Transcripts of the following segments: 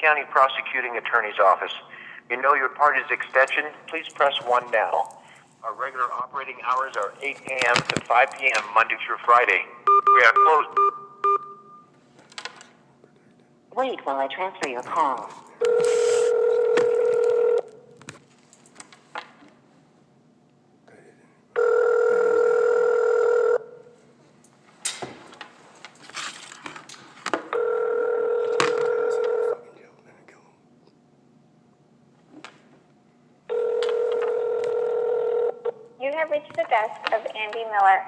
County Prosecuting Attorney's Office. You know your party's extension, please press 1 now. Our regular operating hours are 8 a.m. to 5 p.m. Monday through Friday. We are closed. Wait while I transfer your call. You have reached the desk of Andy Miller.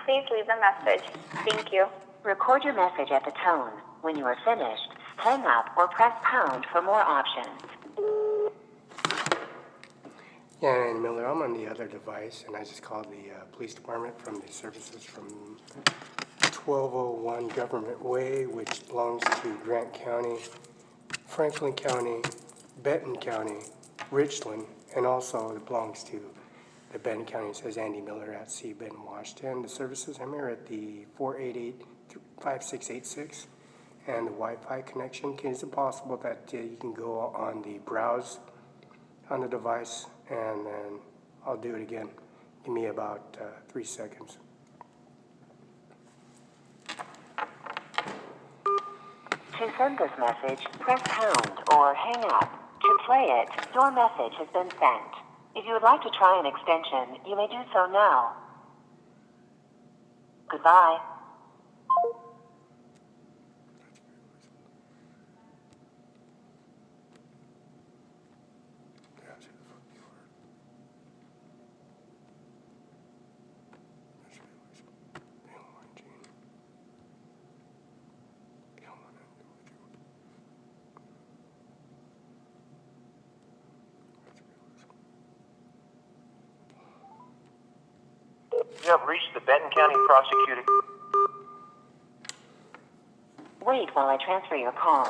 Please leave a message. Thank you. Record your message at the tone. When you are finished, hang up or press pound for more options. Yeah, Andy Miller, I'm on the other device, and I just called the police department from the services from 1201 Government Way, which belongs to Grant County, Franklin County, Benton County, Richland, and also it belongs to the Benton County. It says Andy Miller at C. Benton, Washington. The services, I'm here at the 488-5686 and the Wi-Fi connection. Is it possible that you can go on the browse on the device, and then I'll do it again. Give me about 3 seconds. To send this message, press pound or hang up. To play it, your message has been sent. If you would like to try an extension, you may do so now. Goodbye. You have reached the Benton County Prosecuting. Wait while I transfer your call.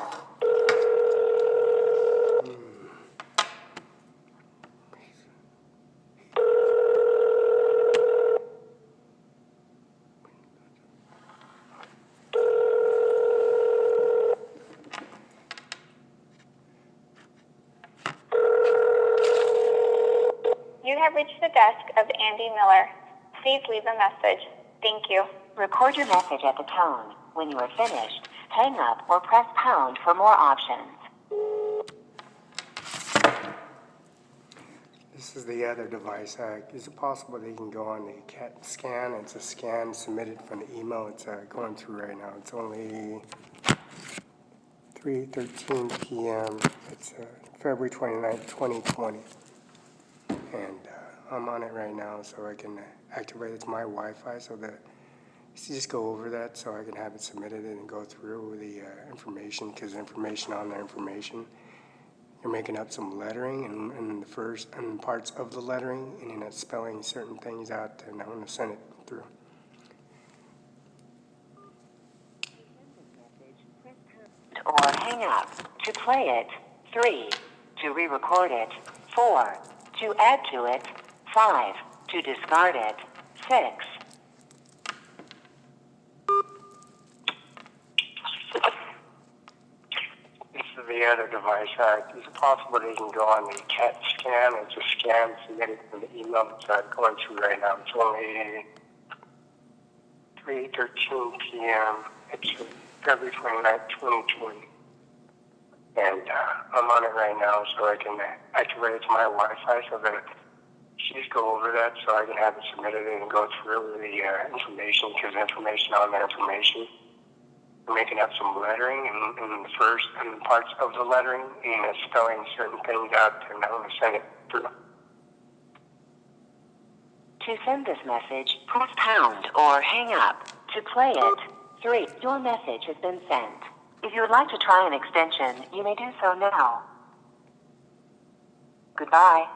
You have reached the desk of Andy Miller. Please leave a message. Thank you. Record your message at the tone. When you are finished, hang up or press pound for more options. This is the other device. Is it possible that you can go on the CAT scan? It's a scan submitted from the email. It's going through right now. It's only 3:13 p.m. It's February 29th, 2020. And I'm on it right now, so I can activate it to my Wi-Fi so that you just go over that so I can have it submitted and go through the information, because information on their information. You're making up some lettering and the first and parts of the lettering, and you're not spelling certain things out, and I'm going to send it through. Or hang up. To play it, 3. To re-record it, 4. To add to it, 5. To discard it, 6. This is the other device. Is it possible that you can go on the CAT scan? It's a scan submitted from the email that's going through right now. It's only 3:13 p.m. It's February 29th, 2020. And I'm on it right now, so I can activate it to my Wi-Fi so that you just go over that so I can have it submitted and go through the information, because information on the information. We're making up some lettering and the first and parts of the lettering, and spelling certain things out, and I'm going to send it through. To send this message, press pound or hang up. To play it, 3. Your message has been sent. If you would like to try an extension, you may do so now. Goodbye.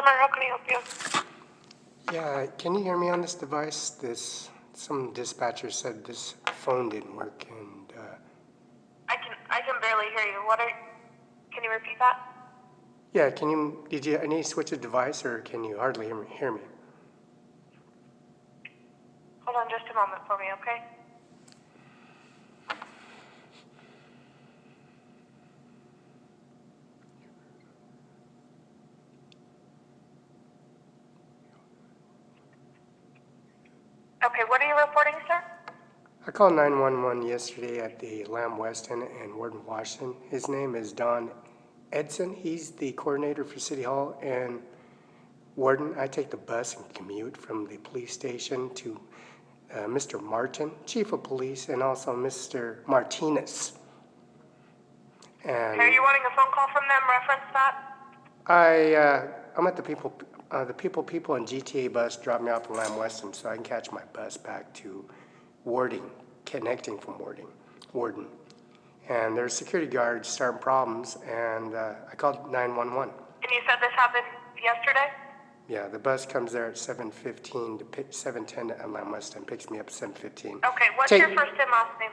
Center, how can I help you? Yeah, can you hear me on this device? Some dispatcher said this phone didn't work, and I can barely hear you. Can you repeat that? yeah, I need to switch a device, or can you hardly hear me? Hold on just a moment for me, okay? Okay, what are you reporting, sir? I called 911 yesterday at the Lamb Weston in Warden, Washington. His name is Don Edson. He's the coordinator for City Hall. And Warden, I take the bus and commute from the police station to Mr. Martin, Chief of Police, and also Mr. Martinez. And Are you wanting a phone call from them? Reference that? I'm at the people in GTA bus drop me off in Lamb Weston so I can catch my bus back to Warden, connecting from Warden. And there's security guards starting problems, and I called 911. And you said this happened yesterday? Yeah, the bus comes there at 7:15 to 7:10 at Lamb Weston, picks me up at 7:15. Okay, what's your first and last name?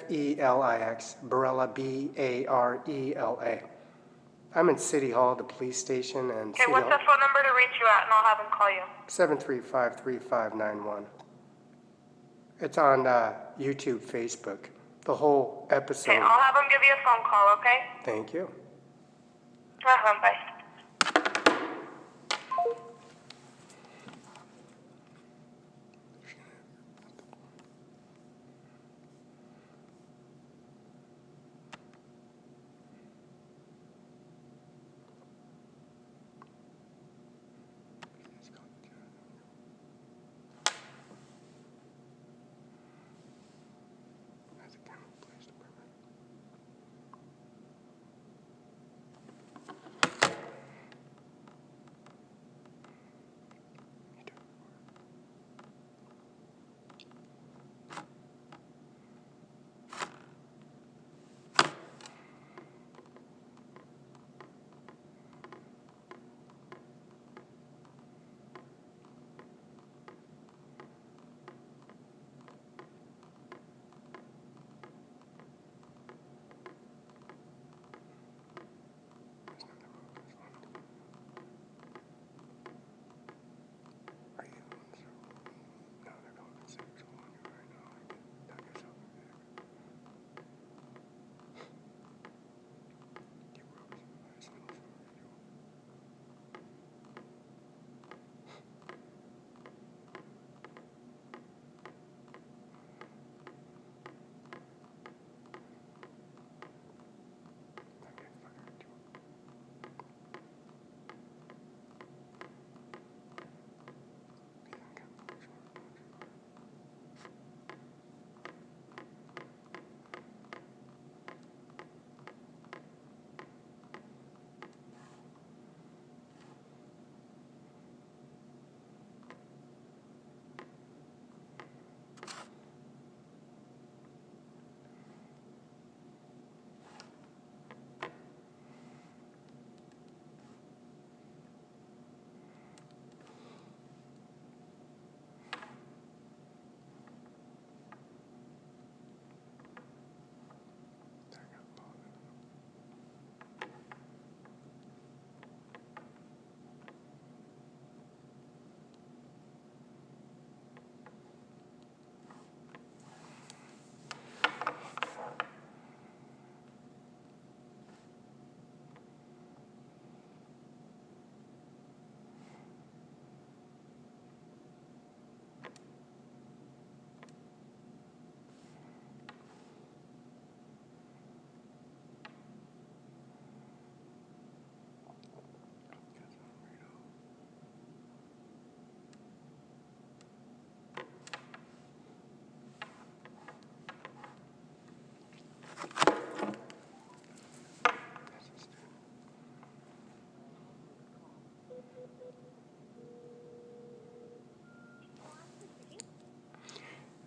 Felix Barela, Barela. I'm in City Hall, the police station, and Okay, what's the phone number to reach you at, and I'll have them call you? 735-3591. It's on YouTube, Facebook, the whole episode. Okay, I'll have them give you a phone call, okay? Thank you. Bye.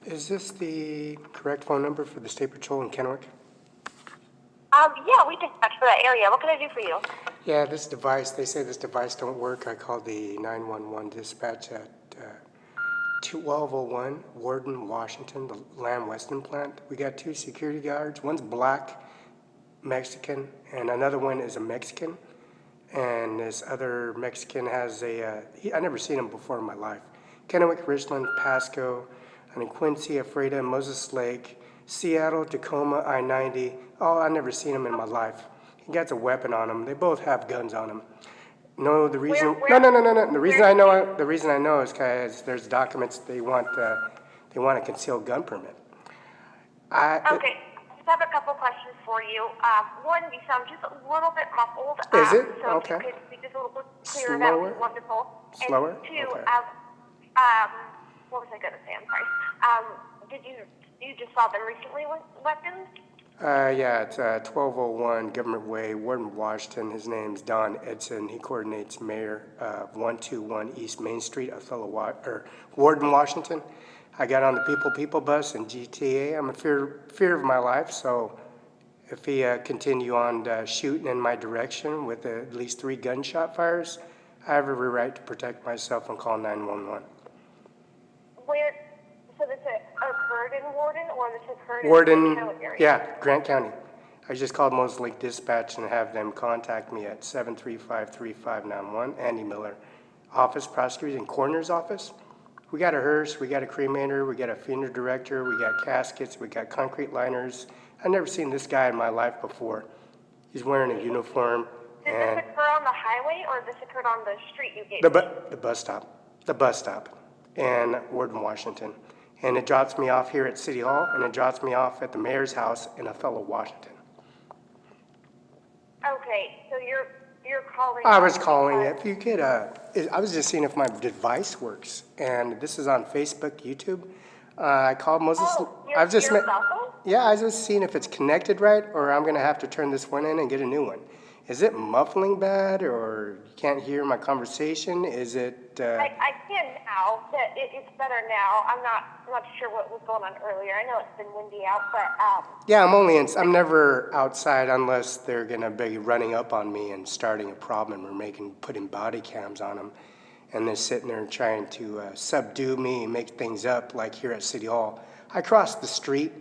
Is this the correct phone number for the State Patrol in Kennewick? Yeah, we dispatch for that area. What can I do for you? Yeah, this device, they say this device don't work. I called the 911 dispatch at 1201 Warden, Washington, the Lamb Weston plant. We got 2 security guards. One's black, Mexican, and another one is a Mexican. And this other Mexican has I never seen him before in my life. Kennewick, Richland, Pasco, and Quincy, Ephrata, Moses Lake, Seattle, Tacoma, I-90. Oh, I never seen him in my life. He got a weapon on him. They both have guns on him. No, the reason. No. The reason I know is because there's documents they want a concealed gun permit. Okay, just have a couple questions for you. One, you sound just a little bit muffled. Is it? So Okay. if you could be just a little bit clearer, that would be wonderful. Slower? And two, Okay. what was I going to say? I'm sorry. You just saw them recently with weapons? Yeah, it's 1201 Government Way, Warden, Washington. His name's Don Edson. He coordinates mayor of 121 East Main Street, Othello, Warden, Washington. I got on the People bus in GTA. I'm in fear of my life, so if he continue on shooting in my direction with at least 3 gunshot fires, I have every right to protect myself and call 911. So this occurred in Warden, or this occurred Warden, in the area? yeah, Grant County. I just called Moses Lake Dispatch and have them contact me at 735-3591, Andy Miller, office, prosecutor and coroner's office. We got a hearse, we got a cremator, we got a funeral director, we got caskets, we got concrete liners. I've never seen this guy in my life before. He's wearing a uniform. Did this occur on the highway, or this occurred on the street you gave me? The bus stop in Warden, Washington. And it drops me off here at City Hall, and it drops me off at the mayor's house in Othello, Washington. Okay, so you're calling. I was calling if you could, I was just seeing if my device works, and this is on Facebook, YouTube. I called Moses. Your cell phone? Yeah, I was just seeing if it's connected right, or I'm gonna have to turn this one in and get a new one. Is it muffling bad, or you can't hear my conversation? Is it? I can now. It's better now. I'm not sure what was going on earlier. I know it's been windy out, but Yeah, I'm never outside unless they're gonna be running up on me and starting a problem or putting body cams on them, and they're sitting there trying to subdue me and make things up like here at City Hall. I crossed the street,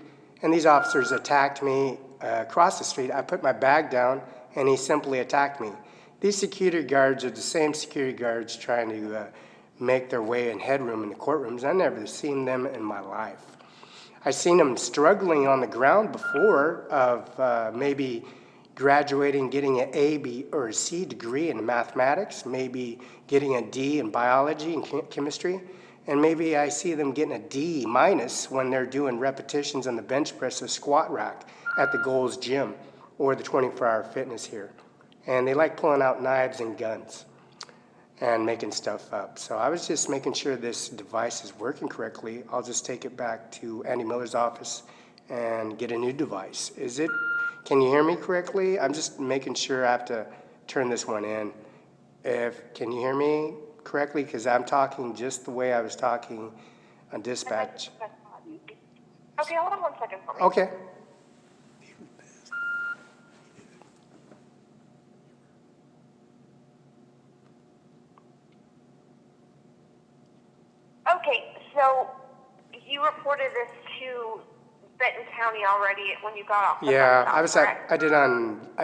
and these officers attacked me across the street. I put my bag down, and he simply attacked me. These security guards are the same security guards trying to make their way in headroom in the courtrooms. I've never seen them in my life. I've seen them struggling on the ground before of maybe graduating, getting an A, B, or a C degree in mathematics, maybe getting a D in biology and chemistry, and maybe I see them getting a D minus when they're doing repetitions on the bench press or squat rack at the Gold's Gym or the 24-hour fitness here. And they like pulling out knives and guns and making stuff up. So I was just making sure this device is working correctly. I'll just take it back to Andy Miller's office and get a new device. Can you hear me correctly? I'm just making sure I have to turn this one in. Can you hear me correctly? Because I'm talking just the way I was talking on dispatch. okay, hold on 1 second for me. Okay. Okay, so you reported this to Benton County already when you got off the bus stop, correct? I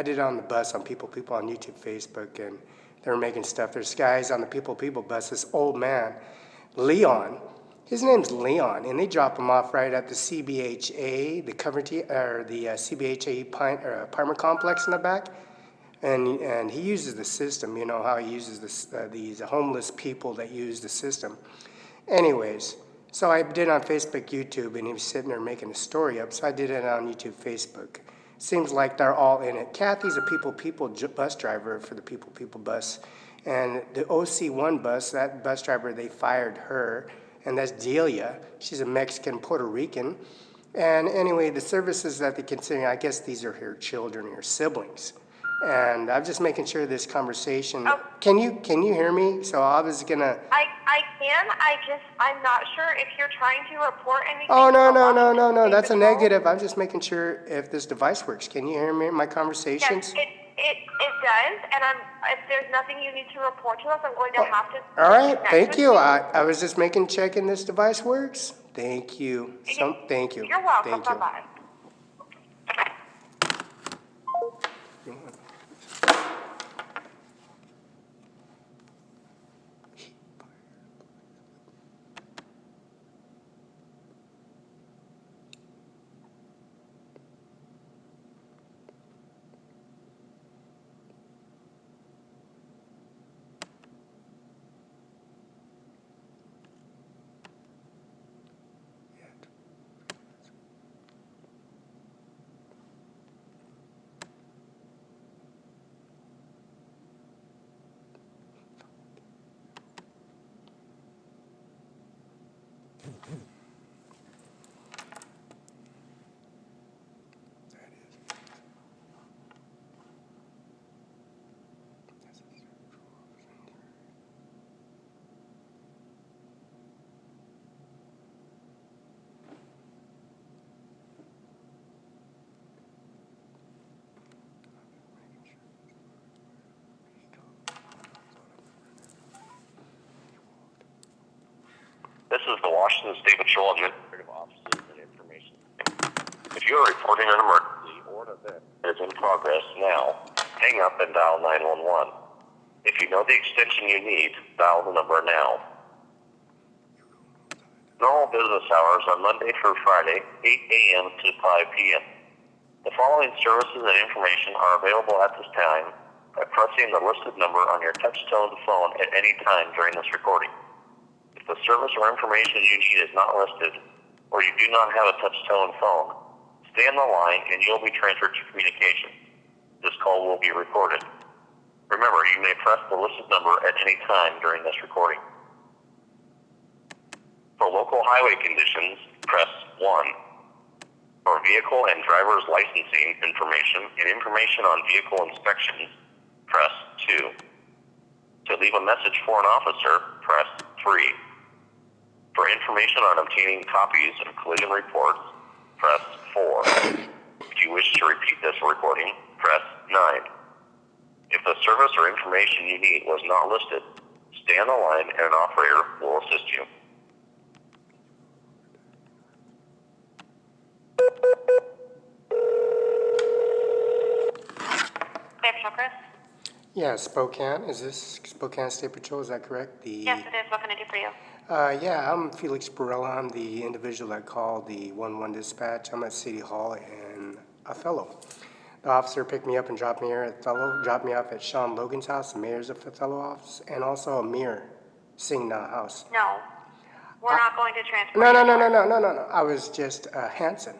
did on the bus on People on YouTube, Facebook, and they were making stuff. There's guys on the People bus, this old man, Leon. His name's Leon, and they drop him off right at the CBHA, the CBHA apartment complex in the back. And he uses the system, you know how he uses these homeless people that use the system. Anyways, so I did it on Facebook, YouTube, and he was sitting there making a story up, so I did it on YouTube, Facebook. Seems like they're all in it. Kathy's a People bus driver for the People bus, and the OC1 bus, that bus driver, they fired her, and that's Delia. She's a Mexican, Puerto Rican. And anyway, the services that they consider, I guess these are her children or siblings. And I'm just making sure this conversation. Oh. Can you hear me? So I was gonna. I can. I'm not sure if you're trying to report anything. Oh no. to the That's a Patrol. negative. I'm just making sure if this device works. Can you hear me? My conversations. Yes, It does, and if there's nothing you need to report to us, I'm going to have to. All right, connect thank with you. I was just checking this device works. Thank you. Thank you. You're welcome. Thank you. Bye-bye. This is the Washington State Patrol Administrative Offices and Information. If you are reporting an emergency or an event that is in progress now, hang up and dial 911. If you know the extension you need, dial the number now. Normal business hours are Monday through Friday, 8 a.m. to 5 p.m. The following services and information are available at this time by pressing the listed number on your touch-tone phone at any time during this recording. If the service or information you need is not listed, or you do not have a touch-tone phone, stay on the line and you'll be transferred to communication. This call will be recorded. Remember, you may press the listed number at any time during this recording. For local highway conditions, press 1. For vehicle and driver's licensing information and information on vehicle inspections, press 2. To leave a message for an officer, press 3. For information on obtaining copies of collision reports, press 4. If you wish to repeat this recording, press 9. If the service or information you need was not listed, stay on the line and an operator will assist you. Chris? Yeah, Spokane. Is this Spokane State Patrol? Is that correct? Yes, it is. What can I do for you? Yeah, I'm Felix Barela. I'm the individual that called the 1-1 dispatch. I'm at City Hall in Othello. The officer picked me up and dropped me here at Othello, dropped me off at Sean Logan's house, the mayor's of Othello office, and also Ajmer Singh Nijjar house. No. We're not going to transfer. No. I was just Hanson.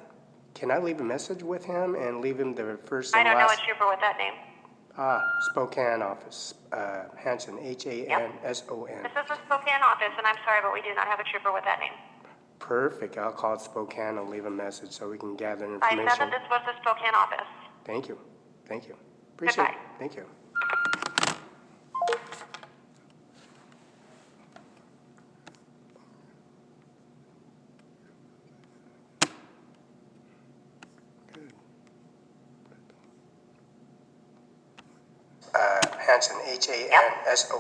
Can I leave a message with him and leave him the first and I don't know last? a trooper with that name. Spokane office. Hanson, Hanson. This is the Spokane office, and I'm sorry, but we do not have a trooper with that name. Perfect. I'll call Spokane and leave a message so we can gather information. I said that this was the Spokane office. Thank you. Appreciate it. Goodbye. Thank you. Hanson, Hanson.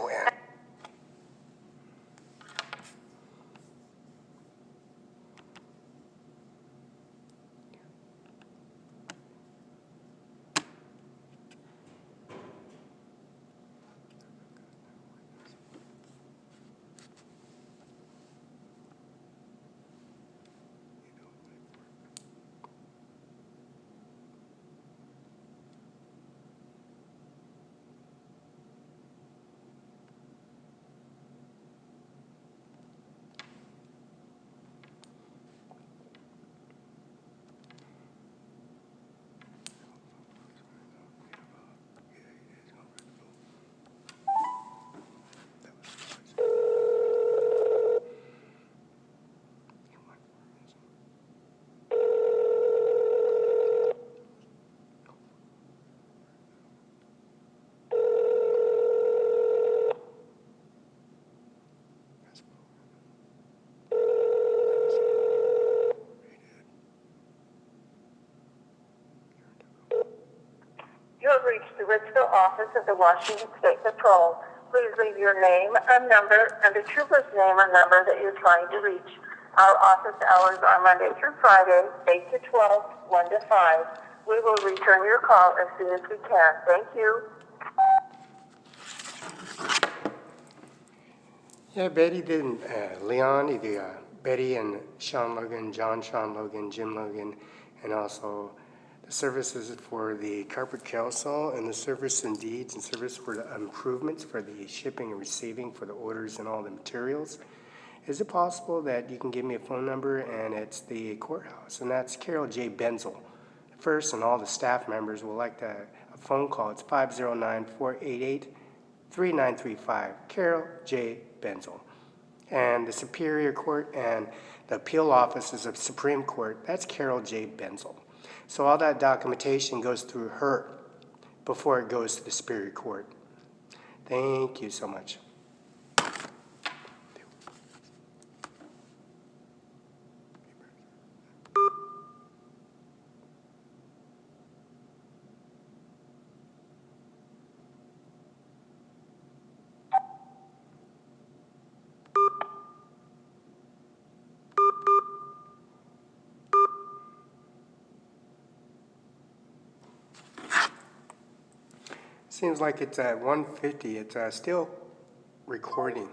office of the Washington State Patrol. Please leave your name and number and the trooper's name or number that you're trying to reach. Our office hours are Monday through Friday, 8 to 12, 1 to 5. We will return your call as soon as we can. Thank you. Yeah, Betty didn't, Leon, Betty and Sean Logan, John Sean Logan, Jim Logan, and also the services for the carpet council and the service and deeds and service for the improvements for the shipping and receiving for the orders and all the materials. Is it possible that you can give me a phone number and it's the courthouse? And that's Carol J. Benzel. First, and all the staff members will like a phone call. It's 509-488-3935. Carol J. Benzel. And the Superior Court and the appeal offices of Supreme Court, that's Carol J. Benzel. So all that documentation goes through her before it goes to the Superior Court. Thank you so much. Seems like it's at 1:50. It's still recording.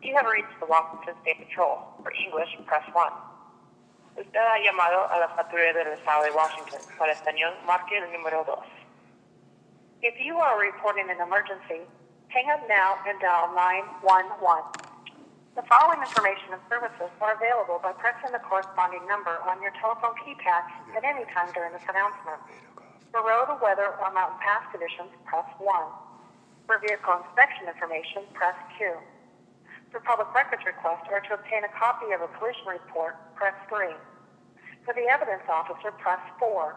You have reached the Washington State Patrol. For English, press 1. Usted ha llamado a la patrulla del estado de Washington. Para español, marque el número 2. If you are reporting an emergency, hang up now and dial 911. The following information and services are available by pressing the corresponding number on your telephone keypad at any time during this announcement. For road, weather, or mountain pass conditions, press 1. For vehicle inspection information, press 2. For public records request or to obtain a copy of a pollution report, press 3. For the evidence officer, press 4.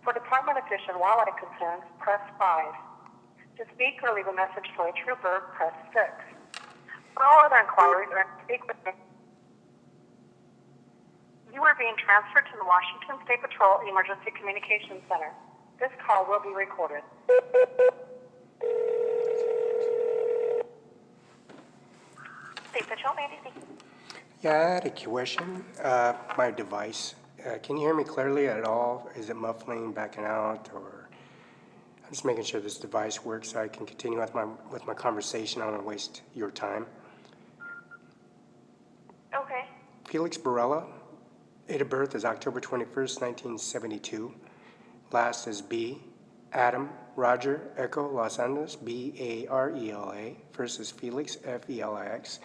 For Department of Fish and Wildlife concerns, press 5. To speak or leave a message for a trooper, press 6. For all other inquiries or to speak with me, you are being transferred to the Washington State Patrol Emergency Communications Center. This call will be recorded. State Patrol, Mandy speaking. Yeah, I had a question. My device. Can you hear me clearly at all? Is it muffling, backing out, or I'm just making sure this device works so I can continue with my conversation. I don't want to waste your time. Okay. Felix Barela. Date of birth is October 21st, 1972. Last is B. Adam, Roger, Echo, Los Angeles, Barela. First is Felix, Felix.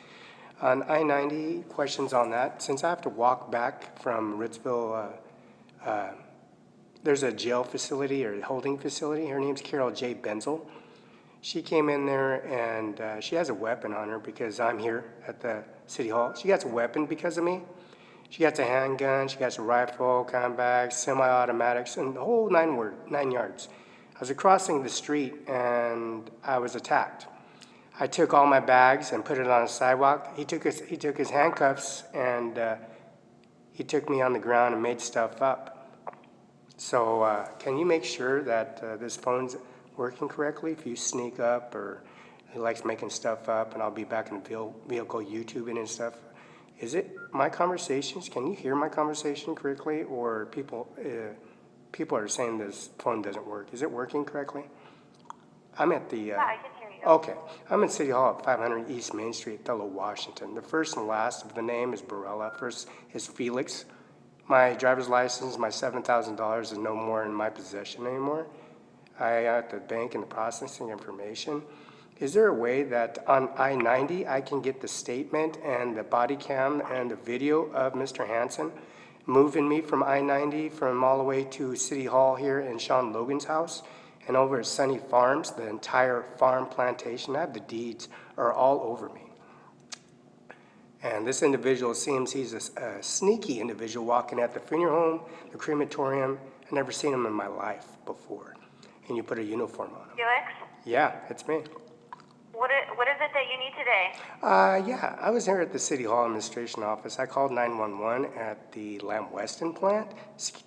On I-90, questions on that. Since I have to walk back from Ritzville, there's a jail facility or holding facility. Her name's Carol J. Benzel. She came in there and she has a weapon on her because I'm here at the City Hall. She gets a weapon because of me. She gets a handgun, she gets a rifle, comebacks, semi-automatics, and the whole nine yards. I was crossing the street and I was attacked. I took all my bags and put it on a sidewalk. He took his handcuffs and he took me on the ground and made stuff up. So can you make sure that this phone's working correctly? If you sneak up or he likes making stuff up and I'll be back in the vehicle YouTubing and stuff. Is it my conversations? Can you hear my conversation correctly? Or people are saying this phone doesn't work. Is it working correctly? I'm at the... Yeah, I can hear you. Okay. I'm at City Hall at 500 East Main Street, Othello, Washington. The first and last of the name is Barela. First is Felix, My driver's license, my $7,000 is no more in my possession anymore. I at the bank and the processing information. Is there a way that on I-90 I can get the statement and the body cam and the video of Mr. Hansen moving me from I-90 from all the way to City Hall here in Sean Logan's house and over at Sunny Farms, the entire farm plantation? I have the deeds are all over me. And this individual seems he's a sneaky individual walking at the funeral home, the crematorium. I've never seen him in my life before. And you put a uniform on him. Felix, Yeah, it's me. what is it that you need today? Yeah, I was here at the City Hall Administration Office. I called 911 at the Lamb Weston plant.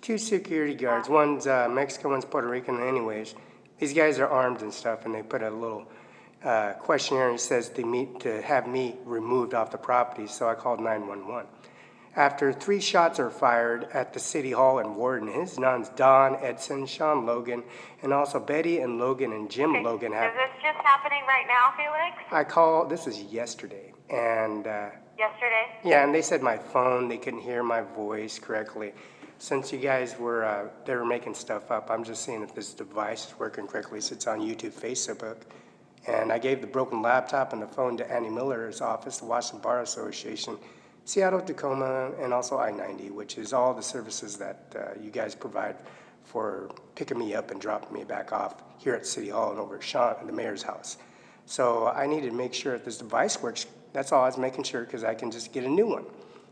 2 security guards, one's Mexican, one's Puerto Rican. Anyways, these guys are armed and stuff, and they put a little questionnaire. He says they meet to have me removed off the property, so I called 911. After 3 shots are fired at the City Hall in Warden, his name's Don, Edson, Sean Logan, and also Betty and Logan and Jim Logan have. Is this just happening right now, Felix? This is yesterday, and Yesterday? yeah, and they said my phone, they couldn't hear my voice correctly. Since you guys were, they were making stuff up, I'm just seeing if this device is working correctly, so it's on YouTube, Facebook. And I gave the broken laptop and the phone to Annie Miller's office, the Washington Bar Association, Seattle, Tacoma, and also I-90, which is all the services that you guys provide for picking me up and dropping me back off here at City Hall and over at Sean, the mayor's house. So I needed to make sure that this device works. That's all I was making sure, because I can just get a new one.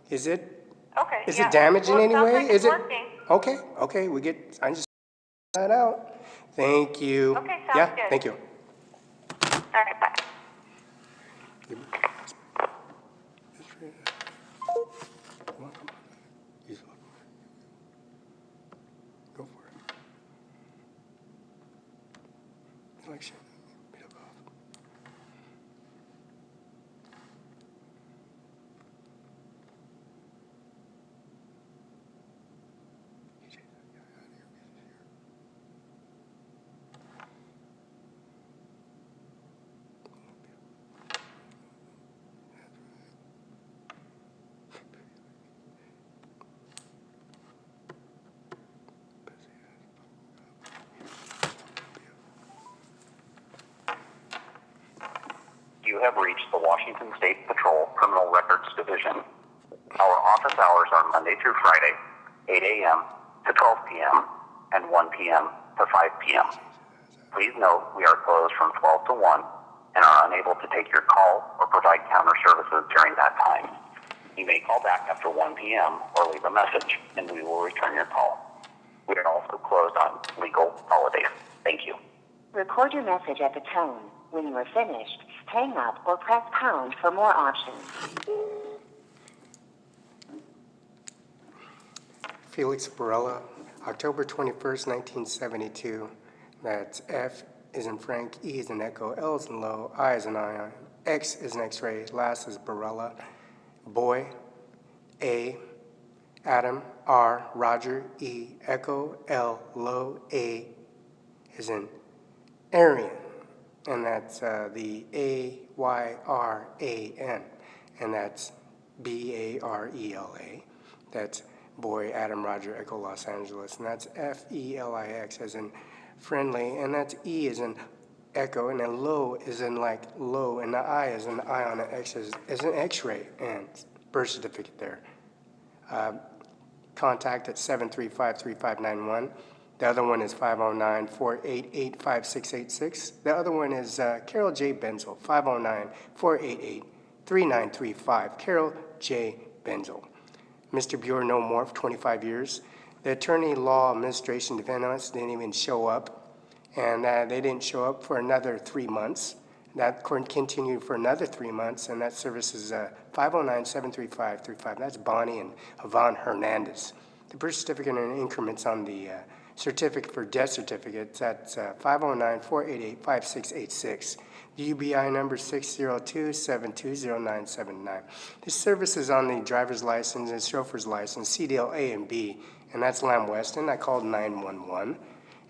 Is it? Okay. Is yeah. it damaged in Well, any sounds way? like it's Is it? working. Okay. Okay. I just that out. Thank you. Okay, sounds yeah. good. Thank you. All right, bye. Go for it. Election. You have reached the Washington State Patrol Criminal Records Division. Our office hours are Monday through Friday, 8 a.m. to 12 p.m. and 1 p.m. to 5 p.m. Please note we are closed from 12 to 1 and are unable to take your call or provide counter services during that time. You may call back after 1 p.m. or leave a message, and we will return your call. We are also closed on legal holidays. Thank you. Record your message at the tone. When you are finished, hang up or press pound for more options. Felix Barela, October 21st, 1972. That's F is in Frank, E is in Echo, L is in Low, I is in Ion, X is in X-ray, last is Barela. Boy, A, Adam, R, Roger, E, Echo, L, Low, A is in Arian. And that's the A-Y-R-A-N, and that's B-A-R-E-L-A. That's Boy, Adam, Roger, Echo, Los Angeles, and that's F-E-L-I-X as in friendly, and that's E as in echo, and then low is in like low, and the I is in ion, and X is an X-ray, and birth certificate there. Contact at 735-3591. The other one is 509-488-5686. The other one is Carol J. Benzel, 509-488-3935. Carol J. Benzel. Mr. Buer, no more for 25 years. The attorney law administration defendants didn't even show up, and they didn't show up for another 3 months. That continued for another 3 months, and that service is 509-735-35. That's Bonnie and Yvonne Hernandez. The birth certificate and increments on the certificate for death certificates, that's 509-488-5686. The UBI number 602-720979. This service is on the driver's license and chauffeur's license, CDL A and B, and that's Lamb Weston. I called 911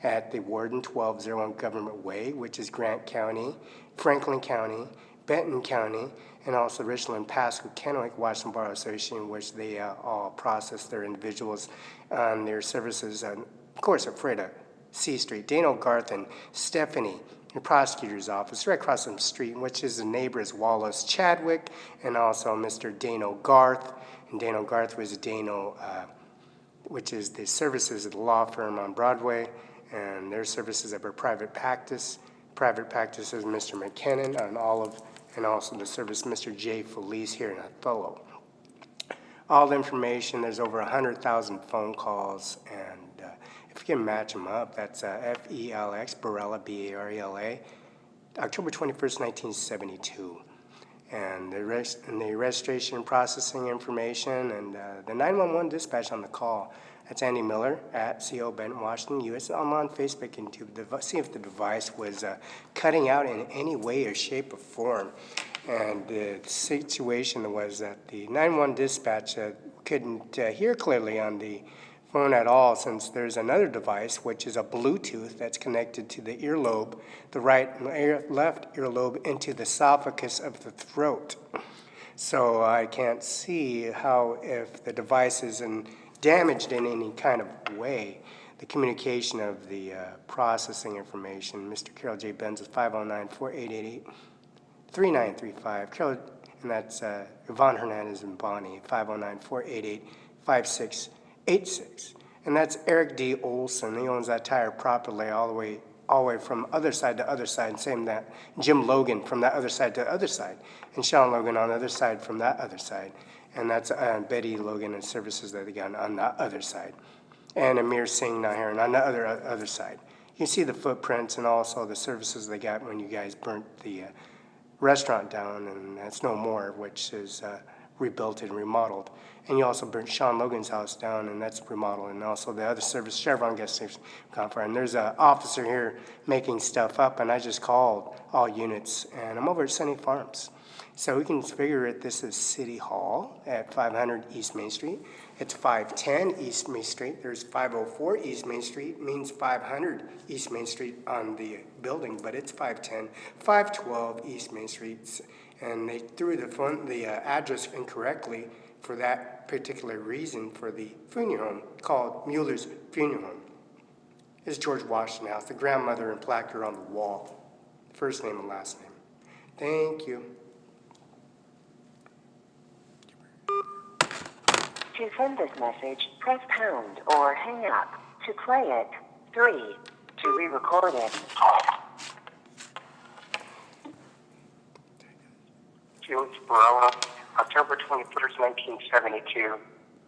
at the Warden 1201 Government Way, which is Grant County, Franklin County, Benton County, and also Richland, Pasco, Kennewick, Washington Bar Association, which they all process their individuals on their services, and of course, Freda, C Street, Dano Garth, and Stephanie, the prosecutor's office, right across the street, which is the neighbors Wallace Chadwick, and also Mr. Dano Garth. And Dano Garth was Dano, which is the services of the law firm on Broadway, and their services of a private practice. Private practice is Mr. McKinnon on Olive, and also the service Mr. J. Felice here in Othello. All the information, there's over 100,000 phone calls, and if you can match them up, that's Felix Barela, B-A-R-E-L-A, October 21st, 1972. And the registration and processing information, and the 911 dispatch on the call. That's Andy Miller at CO Benton, Washington, U.S. I'm on Facebook and to see if the device was cutting out in any way or shape or form. And the situation was that the 911 dispatch couldn't hear clearly on the phone at all, since there's another device, which is a Bluetooth that's connected to the earlobe, the left earlobe into the esophagus of the throat. So I can't see how, if the device is damaged in any kind of way, the communication of the processing information. Mr. Carol J. Benz is 509-4888-3935. Carol, and that's Yvonne Hernandez and Bonnie, 509-488-5686. And that's Eric D. Olson. He owns that tire properly all the way from other side to other side, and same that Jim Logan from that other side to other side, and Sean Logan on the other side from that other side. And that's Betty Logan and services that they got on the other side. And Ajmer Singh Nijjar on the other side. You can see the footprints and also the services they got when you guys burnt the restaurant down, and that's no more, which is rebuilt and remodeled. And you also burnt Sean Logan's house down, and that's remodeled. And also the other service, Chevron gas station, and there's an officer here making stuff up, and I just called all units, and I'm over at Sunny Farms. So we can figure it, this is City Hall at 500 East Main Street. It's 510 East Main Street. There's 504 East Main Street, means 500 East Main Street on the building, but it's 510, 512 East Main Street. And they threw the address incorrectly for that particular reason for the funeral home called Mueller's Funeral Home. It's George Washington House, the grandmother and placard on the wall. First name and last name. Thank you. To send this message, press pound or hang up. To play it, 3. To re-record it. Felix Barela, October 21st, 1972.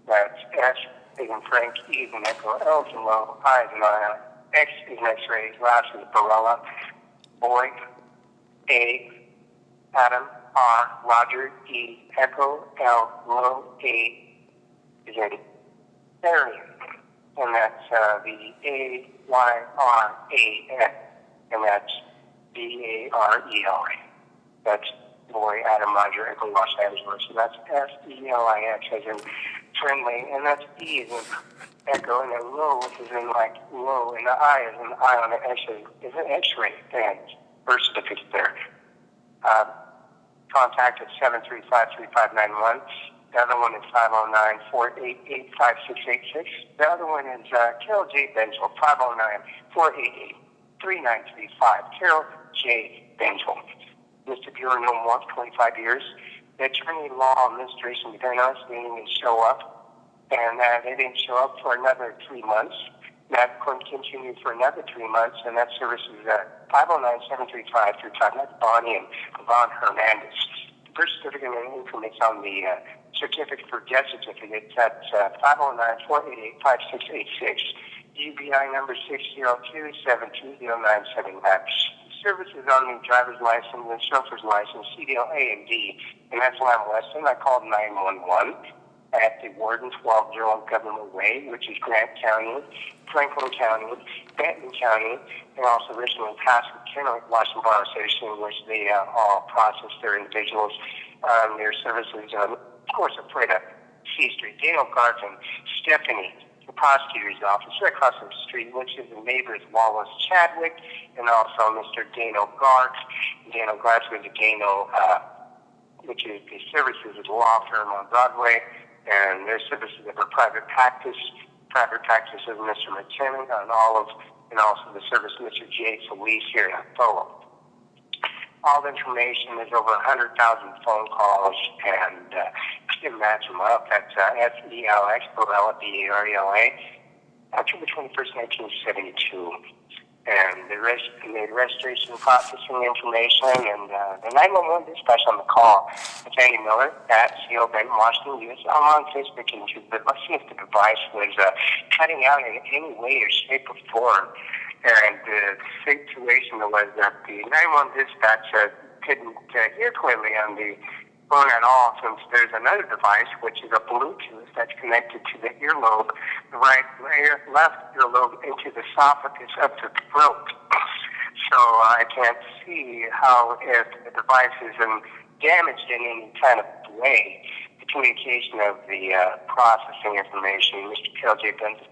That's S is in Frank, E is in Echo, L is in Low, I is in Ion, X is in X-ray, last is Barela. Boy, A, Adam, R, Roger, E, Echo, L, Low, A, is in Arian. And that's the A-Y-R-A-N. And that's B-A-R-E-L. That's Boy, Adam, Roger, Echo, Los Angeles. So that's S-E-L-I-X as in friendly, and that's E as in echo, and then low is in like low, and the I is in eye on the X is an X-ray, and birth certificate there. Contact at 735-3591. The other one is 509-488-5686. The other one is Carol J. Benzel, 509-488-3935. Carol J. Benzel. Mr. Bureau no more, 25 years. The attorney law administration began us, they didn't show up, and they didn't show up for another 3 months. That couldn't continue for another 3 months, and that service is at 509-735-35. That's Bonnie and Yvonne Hernandez. The birth certificate and information on the certificate for death certificate, that's 509-488-5686. UBI number 602-72097. Services on the driver's license and chauffeur's license, CDL A and D, and that's Lamb Weston. I called 911 at the Warden 1201 Government Way, which is Grant County, Franklin County, Benton County, and also Richland, Pasco, Kennewick, Washington Bar Association, in which they all process their individuals, their services, of course, Freda, C Street, Daniel Garton, Stephanie, the prosecutor's office right across the street, which is the neighbors Wallace Chadwick and also Mr. Dano Garth. Dano Garth was a Dano, which is the services of the law firm on Broadway, and their services of a private practice of Mr. McKinnon, and also the service of Mr. J. Solis here in Othello. All the information is over 100,000 phone calls, and you can match them up. That's Felix Barela, Barela, October 21st, 1972. And the registration processing information and the 911 dispatch on the call. It's Andy Miller at CO Benton, Washington, U.S. I'm on Facebook and YouTube, but let's see if the device was cutting out in any way or shape or form. And the situation was that the 911 dispatch couldn't hear clearly on the phone at all, since there's another device, which is a Bluetooth that's connected to the earlobe, the left earlobe into the esophagus up to the throat. So I can't see how, if the device is damaged in any kind of way, the communication of the processing information. Mr. KLJ Benz is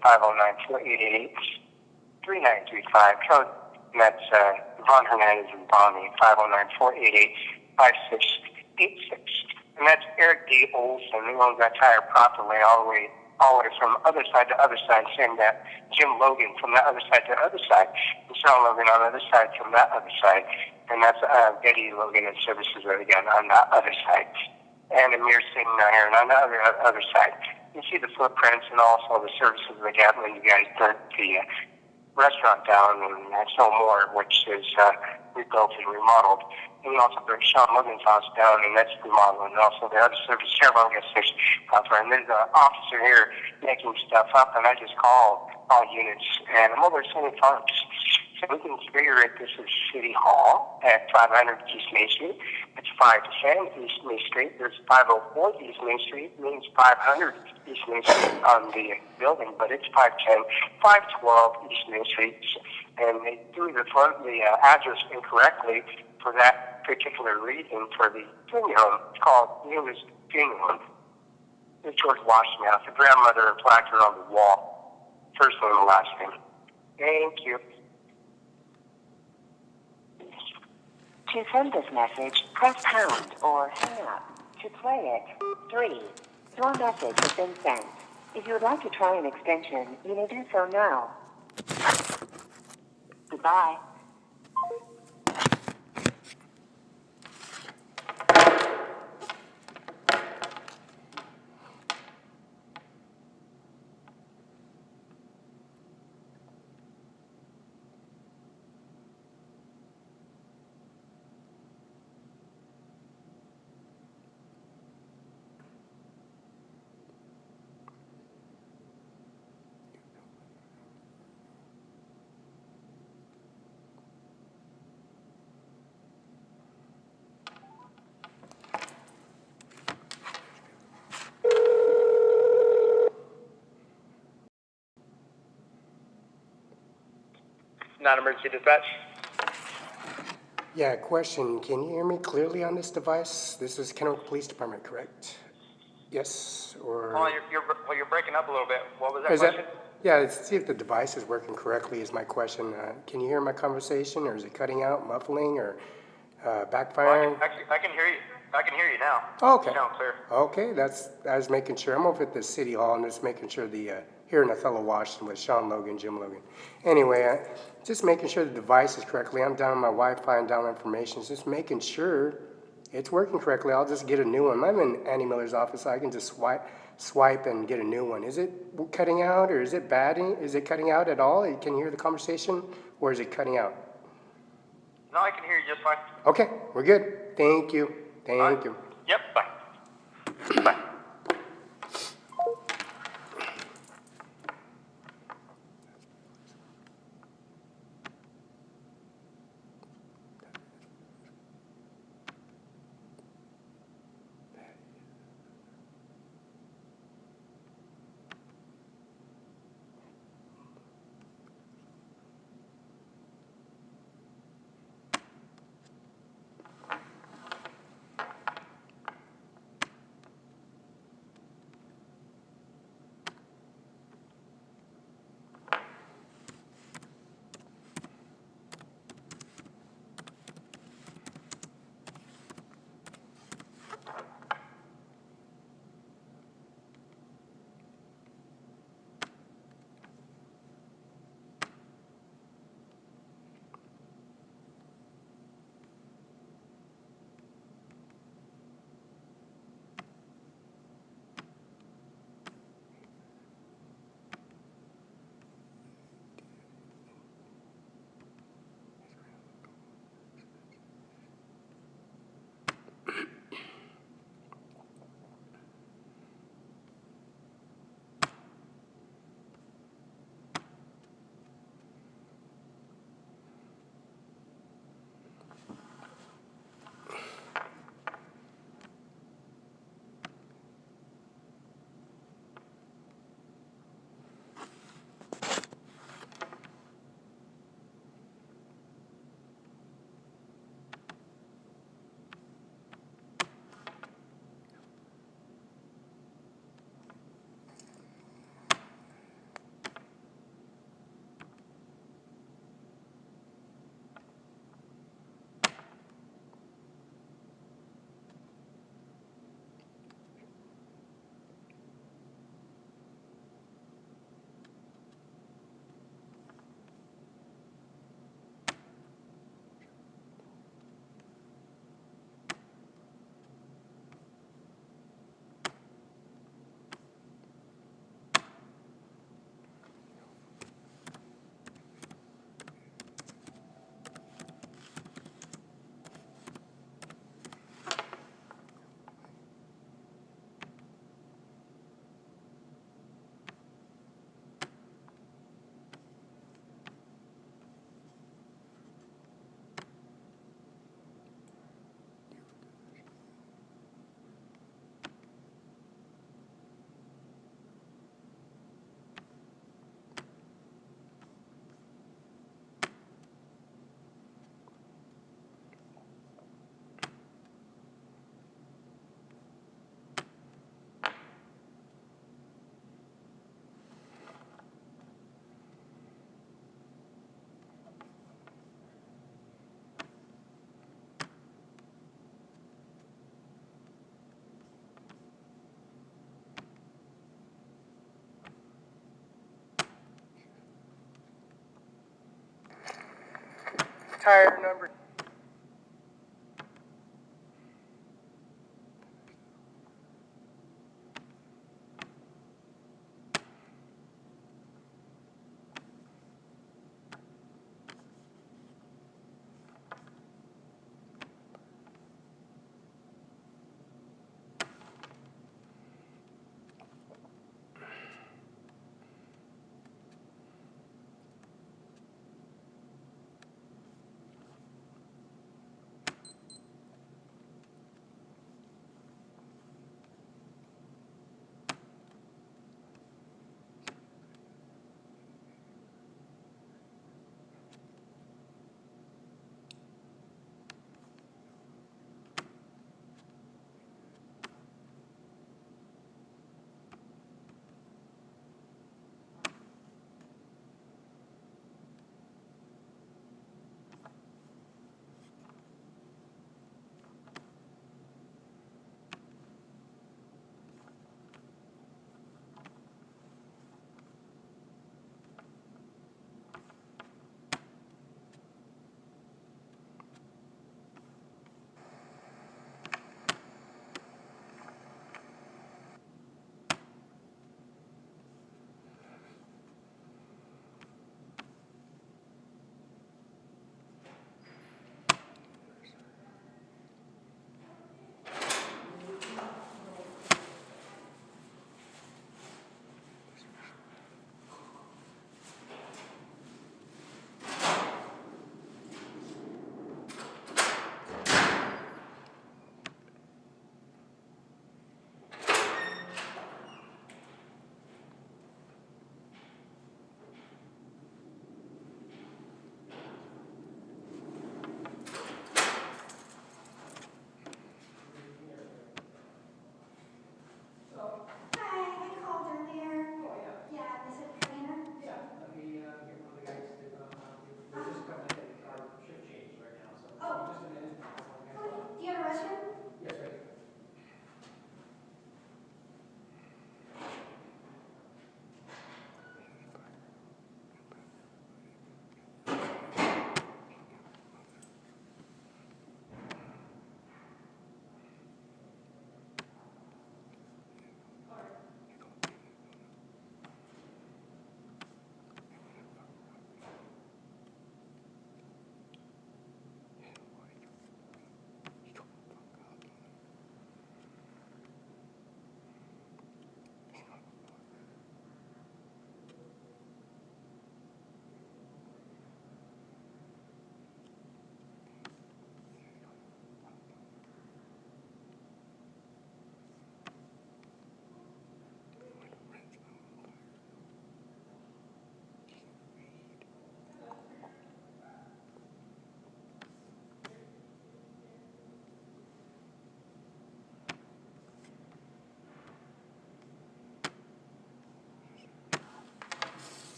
509-4888-3935. Code, and that's Yvonne Hernandez and Bonnie, 509-488-5686. And that's Eric D. Olson, who owns that tire properly all the way from other side to other side, same that Jim Logan from that other side to the other side, and Sean Logan on the other side from that other side. And that's Betty Logan and services right again on that other side. And Ajmer Singh Nijjar on the other side. You see the footprints and also the services again when you guys burnt the restaurant down, and that's no more, which is rebuilt and remodeled. And you also burnt Sean Logan's house down, and that's remodeled. And also the other service, Cimaron gets six proper. And there's an officer here making stuff up, and I just called all units, and I'm over sending funds. So we can figure it. This is City Hall at 500 East Main Street. It's 510 East Main Street. There's 504 East Main Street. It means 500 East Main Street on the building, but it's 510, 512 East Main Street. And they threw the address incorrectly for that particular reason for the funeral home. It's called Newman's Funeral Home. It's George Washington House. The grandmother and placard on the wall. First name and last name. Thank you. To send this message, press pound or hang up. To play it, 3. Your message has been sent. If you would like to try an extension, you may do so now. Goodbye. Non-emergency dispatch. Yeah, question. Can you hear me clearly on this device? This is Kennewick Police Department, correct? Yes, or... Oh, you're breaking up a little bit. What was that question? Yeah, let's see if the device is working correctly is my question. Can you hear my conversation, or is it cutting out, muffling, or backfiring? Well, I can hear you. I can hear you now. Okay. You sound clear. Okay, I was making sure. I'm over at the City Hall and just making sure here in Othello, Washington with Sean Logan, Jim Logan. Anyway, just making sure the device is correctly. I'm down on my Wi-Fi and down information. Just making sure it's working correctly. I'll just get a new one. I'm in Andy Miller's office. So I can just swipe and get a new one. Is it cutting out, or is it bad? Is it cutting out at all? Can you hear the conversation, or is it cutting out? No, I can hear you just fine. Okay, we're good. Thank you. Thank you. Yep, bye. Bye. tire number